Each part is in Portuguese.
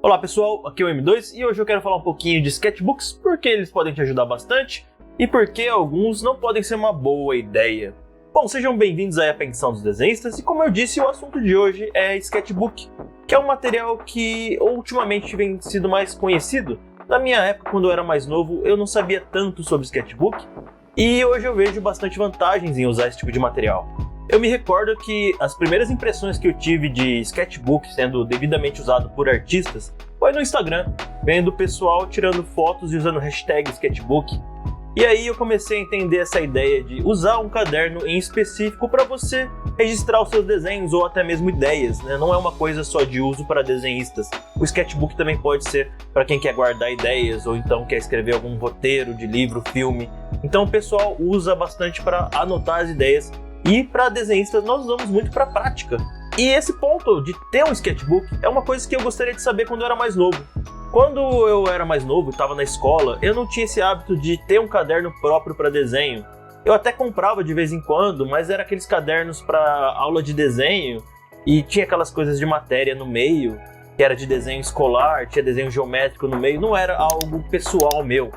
Olá pessoal, aqui é o M2 e hoje eu quero falar um pouquinho de sketchbooks, porque eles podem te ajudar bastante e porque alguns não podem ser uma boa ideia. Bom, sejam bem-vindos aí à Pensão dos Desenhistas e como eu disse, o assunto de hoje é sketchbook, que é um material que ultimamente vem sido mais conhecido. Na minha época, quando eu era mais novo, eu não sabia tanto sobre sketchbook e hoje eu vejo bastante vantagens em usar esse tipo de material. Eu me recordo que as primeiras impressões que eu tive de sketchbook sendo devidamente usado por artistas foi no Instagram, vendo o pessoal tirando fotos e usando hashtag sketchbook. E aí eu comecei a entender essa ideia de usar um caderno em específico para você registrar os seus desenhos ou até mesmo ideias, né? Não é uma coisa só de uso para desenhistas. O sketchbook também pode ser para quem quer guardar ideias ou então quer escrever algum roteiro de livro, filme. Então o pessoal usa bastante para anotar as ideias. E para desenhistas nós usamos muito para prática. E esse ponto de ter um sketchbook é uma coisa que eu gostaria de saber quando eu era mais novo. Quando eu era mais novo e estava na escola, eu não tinha esse hábito de ter um caderno próprio para desenho. Eu até comprava de vez em quando, mas era aqueles cadernos para aula de desenho e tinha aquelas coisas de matéria no meio, que era de desenho escolar, tinha desenho geométrico no meio, não era algo pessoal meu.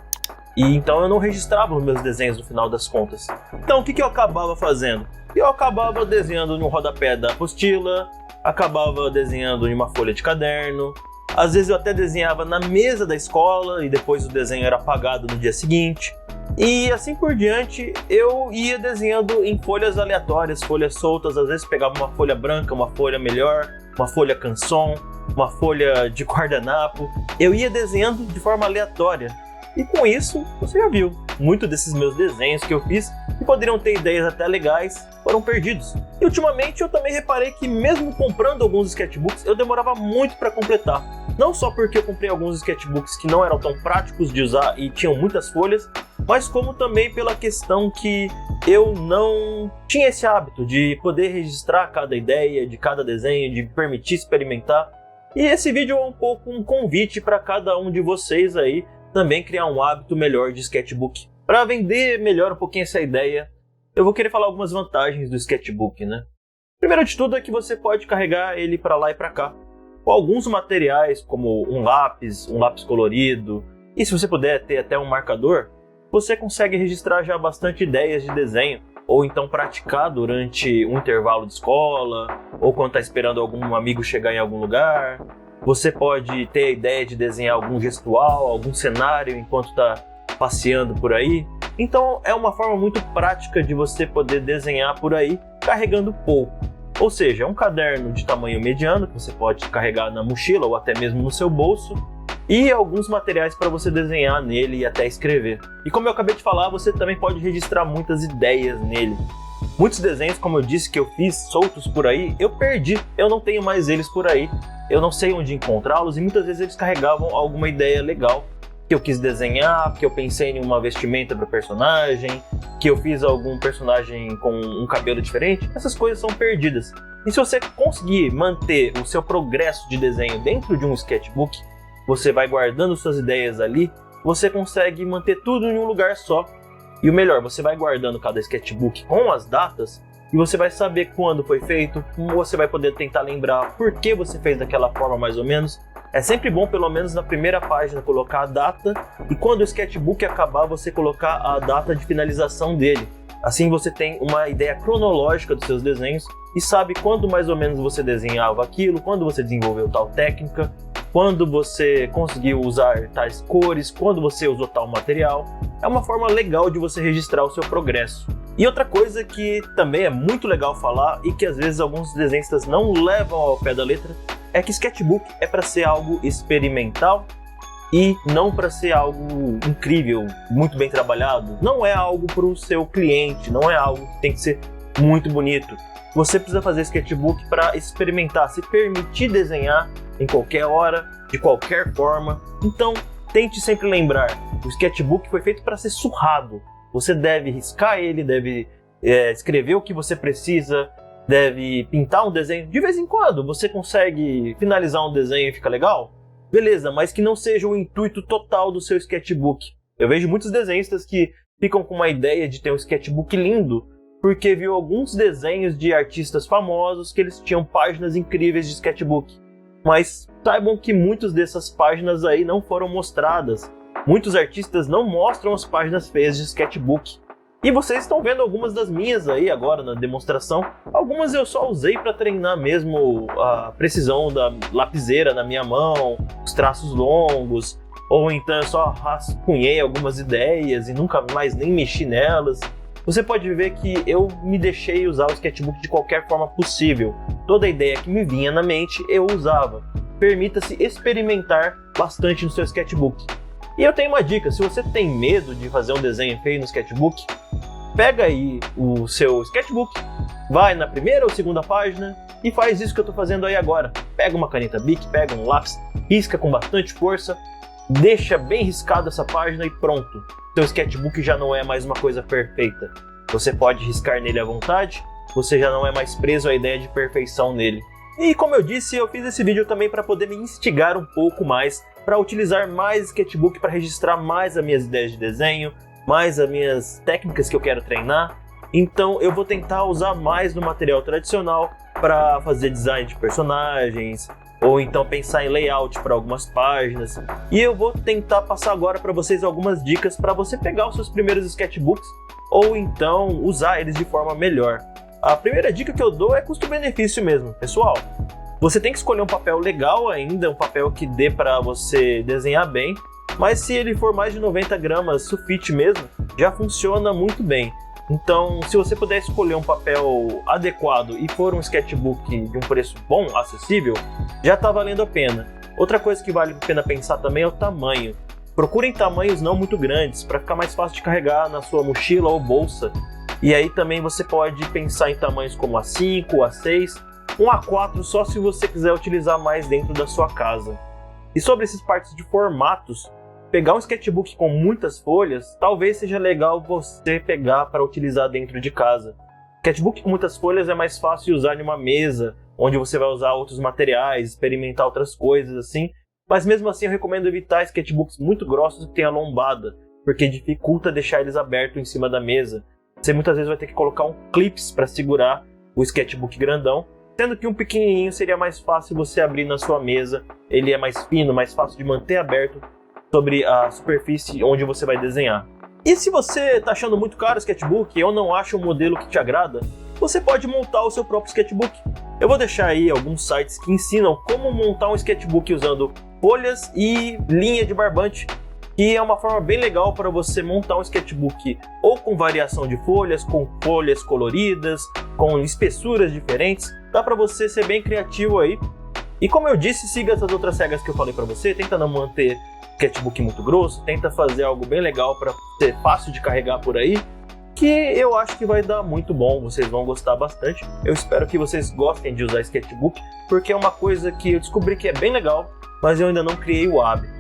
E então eu não registrava os meus desenhos no final das contas. Então o que eu acabava fazendo? Eu acabava desenhando no rodapé da apostila, acabava desenhando em uma folha de caderno, às vezes eu até desenhava na mesa da escola e depois o desenho era apagado no dia seguinte. E assim por diante eu ia desenhando em folhas aleatórias, folhas soltas, às vezes pegava uma folha branca, uma folha melhor, uma folha canson, uma folha de guardanapo. Eu ia desenhando de forma aleatória. E com isso, você já viu, muitos desses meus desenhos que eu fiz, que poderiam ter ideias até legais, foram perdidos. E ultimamente eu também reparei que mesmo comprando alguns sketchbooks, eu demorava muito para completar. Não só porque eu comprei alguns sketchbooks que não eram tão práticos de usar e tinham muitas folhas, mas como também pela questão que eu não tinha esse hábito de poder registrar cada ideia, de cada desenho, de permitir experimentar. E esse vídeo é um pouco um convite para cada um de vocês aí, também criar um hábito melhor de sketchbook. Para vender melhor um pouquinho essa ideia, eu vou querer falar algumas vantagens do sketchbook, né? Primeiro de tudo é que você pode carregar ele para lá e para cá, com alguns materiais como um lápis colorido, e se você puder ter até um marcador, você consegue registrar já bastante ideias de desenho, ou então praticar durante um intervalo de escola, ou quando está esperando algum amigo chegar em algum lugar. Você pode ter a ideia de desenhar algum gestual, algum cenário enquanto está passeando por aí. Então é uma forma muito prática de você poder desenhar por aí carregando pouco. Ou seja, é um caderno de tamanho mediano que você pode carregar na mochila ou até mesmo no seu bolso. E alguns materiais para você desenhar nele e até escrever. E como eu acabei de falar, você também pode registrar muitas ideias nele. Muitos desenhos, como eu disse, que eu fiz soltos por aí, eu perdi. Eu não tenho mais eles por aí. Eu não sei onde encontrá-los e muitas vezes eles carregavam alguma ideia legal que eu quis desenhar, que eu pensei em uma vestimenta para o personagem, que eu fiz algum personagem com um cabelo diferente. Essas coisas são perdidas. E se você conseguir manter o seu progresso de desenho dentro de um sketchbook, você vai guardando suas ideias ali, você consegue manter tudo em um lugar só. E o melhor, você vai guardando cada sketchbook com as datas e você vai saber quando foi feito, você vai poder tentar lembrar por que você fez daquela forma mais ou menos. É sempre bom, pelo menos na primeira página, colocar a data e quando o sketchbook acabar, você colocar a data de finalização dele. Assim você tem uma ideia cronológica dos seus desenhos e sabe quando mais ou menos você desenhava aquilo, quando você desenvolveu tal técnica, quando você conseguiu usar tais cores, quando você usou tal material. É uma forma legal de você registrar o seu progresso. E outra coisa que também é muito legal falar e que às vezes alguns desenhistas não levam ao pé da letra é que sketchbook é para ser algo experimental e não para ser algo incrível, muito bem trabalhado. Não é algo para o seu cliente, não é algo que tem que ser muito bonito. Você precisa fazer sketchbook para experimentar, se permitir desenhar em qualquer hora, de qualquer forma. Então tente sempre lembrar, o sketchbook foi feito para ser surrado. Você deve riscar ele, deve escrever o que você precisa, deve pintar um desenho. De vez em quando você consegue finalizar um desenho e fica legal? Beleza, mas que não seja o intuito total do seu sketchbook. Eu vejo muitos desenhistas que ficam com uma ideia de ter um sketchbook lindo, porque viu alguns desenhos de artistas famosos que eles tinham páginas incríveis de sketchbook. Mas saibam que muitas dessas páginas aí não foram mostradas. Muitos artistas não mostram as páginas feias de sketchbook. E vocês estão vendo algumas das minhas aí agora na demonstração. Algumas eu só usei para treinar mesmo a precisão da lapiseira na minha mão, os traços longos, ou então eu só rascunhei algumas ideias e nunca mais nem mexi nelas. Você pode ver que eu me deixei usar o sketchbook de qualquer forma possível. Toda ideia que me vinha na mente eu usava. Permita-se experimentar bastante no seu sketchbook. E eu tenho uma dica: se você tem medo de fazer um desenho feio no sketchbook, pega aí o seu sketchbook, vai na primeira ou segunda página e faz isso que eu estou fazendo aí agora. Pega uma caneta Bic, pega um lápis, risca com bastante força, deixa bem riscado essa página e pronto. Seu sketchbook já não é mais uma coisa perfeita. Você pode riscar nele à vontade, você já não é mais preso à ideia de perfeição nele. E como eu disse, eu fiz esse vídeo também para poder me instigar um pouco mais, para utilizar mais sketchbook para registrar mais as minhas ideias de desenho, mais as minhas técnicas que eu quero treinar. Então eu vou tentar usar mais no material tradicional para fazer design de personagens, ou então pensar em layout para algumas páginas. E eu vou tentar passar agora para vocês algumas dicas para você pegar os seus primeiros sketchbooks, ou então usar eles de forma melhor. A primeira dica que eu dou é custo-benefício mesmo, pessoal. Você tem que escolher um papel legal ainda, um papel que dê para você desenhar bem, mas se ele for mais de 90 gramas sulfite mesmo, já funciona muito bem. Então, se você puder escolher um papel adequado e for um sketchbook de um preço bom, acessível, já está valendo a pena. Outra coisa que vale a pena pensar também é o tamanho. Procurem tamanhos não muito grandes, para ficar mais fácil de carregar na sua mochila ou bolsa. E aí também você pode pensar em tamanhos como A5, A6, um A4 só se você quiser utilizar mais dentro da sua casa. E sobre esses partes de formatos, pegar um sketchbook com muitas folhas, talvez seja legal você pegar para utilizar dentro de casa. Sketchbook com muitas folhas é mais fácil de usar em uma mesa, onde você vai usar outros materiais, experimentar outras coisas assim, mas mesmo assim eu recomendo evitar sketchbooks muito grossos que tenham lombada, porque dificulta deixar eles abertos em cima da mesa. Você muitas vezes vai ter que colocar um clips para segurar o sketchbook grandão, sendo que um pequenininho seria mais fácil você abrir na sua mesa. Ele é mais fino, mais fácil de manter aberto sobre a superfície onde você vai desenhar. E se você está achando muito caro o sketchbook ou não acha um modelo que te agrada, você pode montar o seu próprio sketchbook. Eu vou deixar aí alguns sites que ensinam como montar um sketchbook usando folhas e linha de barbante, que é uma forma bem legal para você montar um sketchbook ou com variação de folhas, com folhas coloridas, com espessuras diferentes. Dá para você ser bem criativo aí. E como eu disse, siga essas outras regras que eu falei para você. Tenta não manter sketchbook muito grosso, tenta fazer algo bem legal para ser fácil de carregar por aí, que eu acho que vai dar muito bom, vocês vão gostar bastante. Eu espero que vocês gostem de usar sketchbook, porque é uma coisa que eu descobri que é bem legal, mas eu ainda não criei o hábito.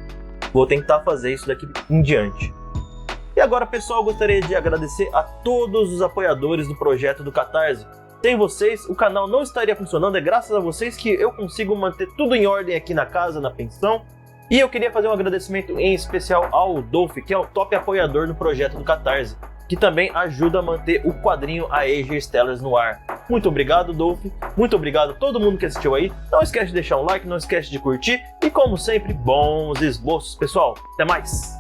Vou tentar fazer isso daqui em diante. E agora, pessoal, eu gostaria de agradecer a todos os apoiadores do projeto do Catarse. Sem vocês, o canal não estaria funcionando, é graças a vocês que eu consigo manter tudo em ordem aqui na casa, na pensão. E eu queria fazer um agradecimento em especial ao Dolph, que é o top apoiador no projeto do Catarse, que também ajuda a manter o quadrinho Aegir Stellars no ar. Muito obrigado, Dolph. Muito obrigado a todo mundo que assistiu aí. Não esquece de deixar um like, não esquece de curtir. E como sempre, bons esboços, pessoal. Até mais!